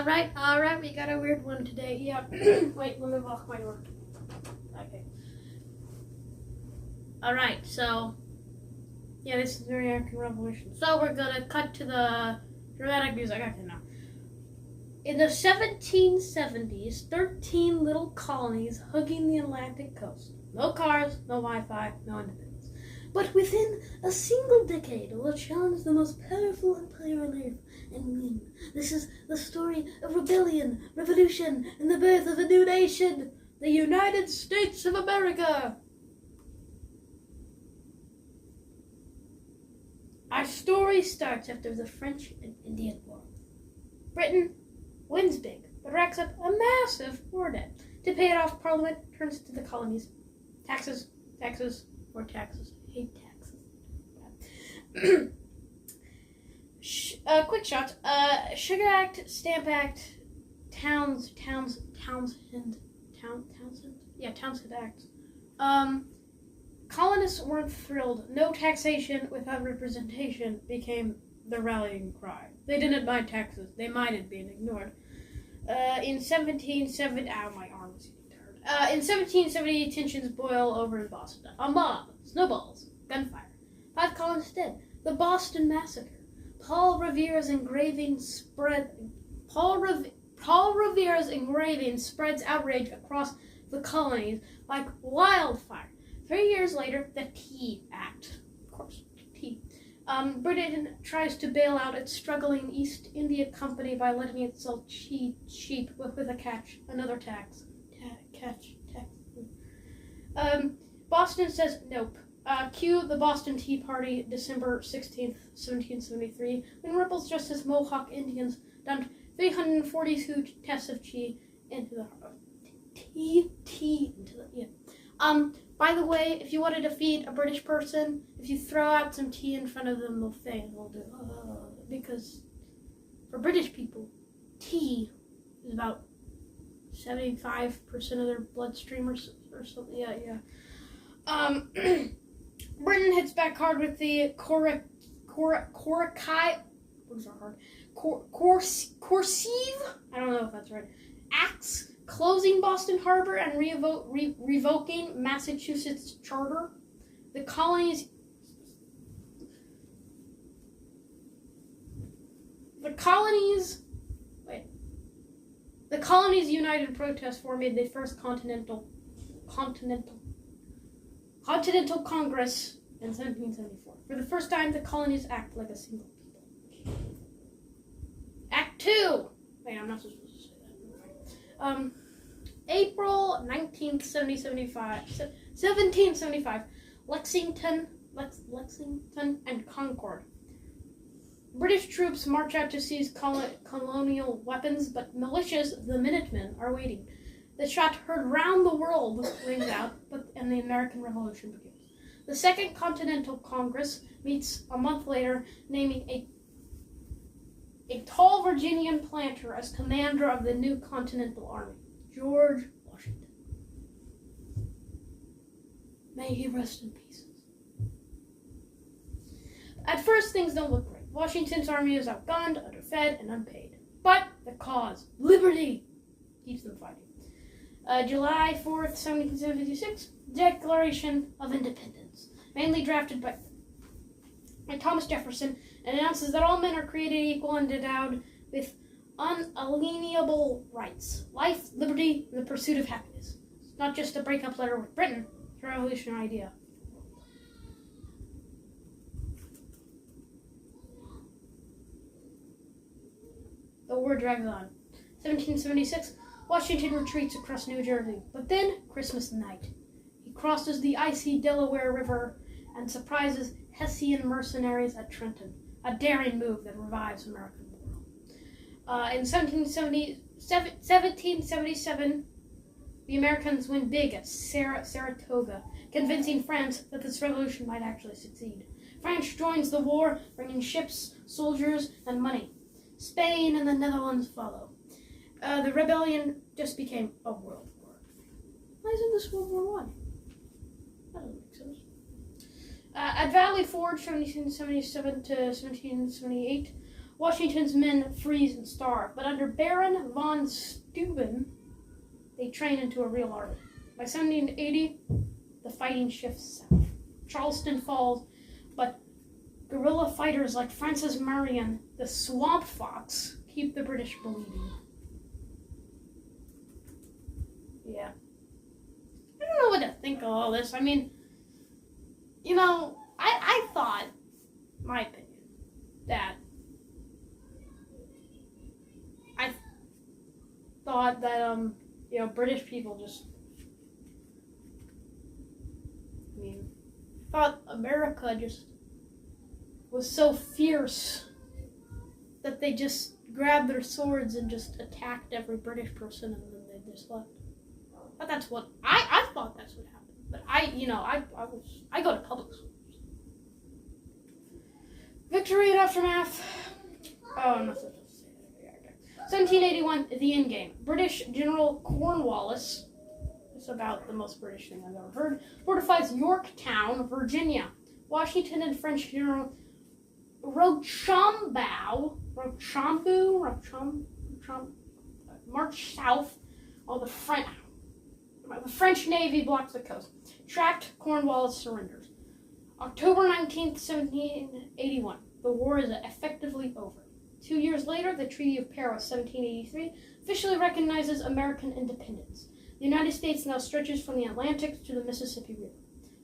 Alright, we got a weird one today. Yeah. Wait, let me lock my door. Okay. Alright, so yeah, this is the American Revolution. So we're gonna cut to the dramatic music. Okay, now. In the 1770s, 13 little colonies hugging the Atlantic coast. No cars, no Wi-Fi, no independence. But within a single decade, will challenge the most powerful empire on earth and win. This is the story of rebellion, revolution, and the birth of a new nation, the United States of America. Our story starts after the French and Indian War. Britain wins big, but racks up a massive war debt. To pay it off, Parliament turns to the colonies. Taxes, more taxes. I hate taxes. Quick shots. Sugar Act, Stamp Act, Townshend Act. Colonists weren't thrilled. No taxation without representation became the rallying cry. They didn't mind taxes. They minded being ignored. In 1770, my arm was getting tired. In 1770, tensions boil over in Boston. A mob, snowballs, gunfire. 5 colonists dead. The Boston Massacre. Paul Revere's engraving spreads outrage across the colonies like wildfire. 3 years later, the Tea Act. Of course, tea. Britain tries to bail out its struggling East India Company by letting it sell cheap with a catch. Another tax. Tax. Boston says nope. Cue the Boston Tea Party, December 16th, 1773, when rebels dressed as Mohawk Indians dumped 342 tests of tea into the by the way, if you want to defeat a British person, if you throw out some tea in front of them, they'll faint. They'll do because for British people, tea is about 75% of their bloodstream or something. Yeah. Britain hits back hard with the Coercive. I don't know if that's right. Acts closing Boston Harbor and revoking Massachusetts charter. The colonies united protest forming the first Continental Congress in 1774. For the first time, the colonies act like a single people. Act 2. Wait, I'm not supposed to say that. April 19th, 1775. Lexington and Concord. British troops march out to seize colonial weapons, but militias, the Minutemen, are waiting. The shot heard round the world rings out, and the American Revolution begins. The Second Continental Congress meets a month later, naming a tall Virginian planter as commander of the new Continental Army, George Washington. May he rest in peace. At first, things don't look great. Washington's army is outgunned, underfed, and unpaid. But the cause, liberty, keeps them fighting. July 4th, 1776, Declaration of Independence, mainly drafted by Thomas Jefferson, announces that all men are created equal and endowed with unalienable rights, life, liberty, and the pursuit of happiness. It's not just a breakup letter with Britain, it's a revolutionary idea. The war drags on. 1776, Washington retreats across New Jersey, but then, Christmas night, he crosses the icy Delaware River and surprises Hessian mercenaries at Trenton, a daring move that revives American moral. In 1777, the Americans win big at Saratoga, convincing France that this revolution might actually succeed. France joins the war, bringing ships, soldiers, and money. Spain and the Netherlands follow. The rebellion just became a world war. Why isn't this World War I? That doesn't make sense. At Valley Forge, 1777 to 1778, Washington's men freeze and starve, but under Baron von Steuben, they train into a real army. By 1780, the fighting shifts south. Charleston falls, but guerrilla fighters like Francis Marion, the Swamp Fox, keep the British bleeding. Yeah. I don't know what to think of all this. I mean, you know, I thought, my opinion, that British people just, thought America just was so fierce that they just grabbed their swords and just attacked every British person and then they just left. But that's what, I thought that's what happened. But I go to public schools. Victory and aftermath. Oh, I'm not supposed to say that. Okay. 1781, the endgame. British General Cornwallis, it's about the most British thing I've ever heard, fortifies Yorktown, Virginia. Washington and French General Rochambeau march south while the French Navy blocks the coast. Tracked, Cornwallis surrenders. October 19th, 1781. The war is effectively over. 2 years later, the Treaty of Paris, 1783, officially recognizes American independence. The United States now stretches from the Atlantic to the Mississippi River.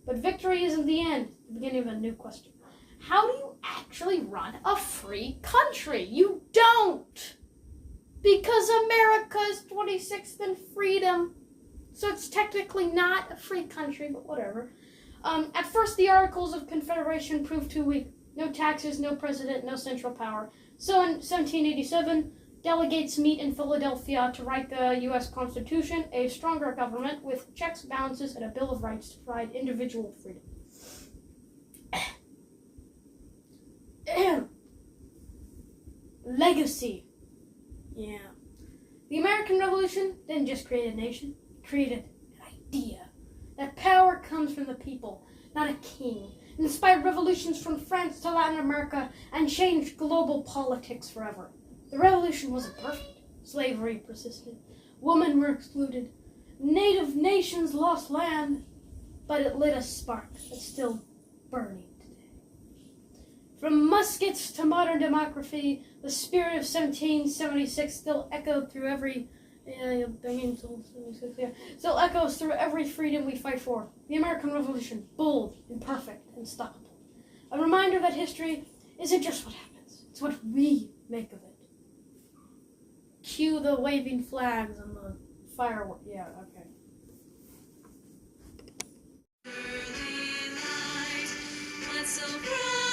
But victory isn't the end, the beginning of a new question. How do you actually run a free country? You don't! Because America is 26th in freedom. So it's technically not a free country, but whatever. At first, the Articles of Confederation proved too weak. No taxes, no president, no central power. So in 1787, delegates meet in Philadelphia to write the U.S. Constitution, a stronger government with checks, balances, and a Bill of Rights to provide individual freedom. Legacy. Yeah. The American Revolution didn't just create a nation, it created an idea. That power comes from the people, not a king. It inspired revolutions from France to Latin America and changed global politics forever. The revolution wasn't perfect. Slavery persisted. Women were excluded. Native nations lost land. But it lit a spark that's still burning today. From muskets to modern democracy, the spirit of 1776 still echoed through every still echoes through every freedom we fight for. The American Revolution, bold, imperfect, unstoppable. A reminder that history isn't just what happens, it's what we make of it. Cue the waving flags and the fireworks. Yeah, okay. Early light, what's so bright?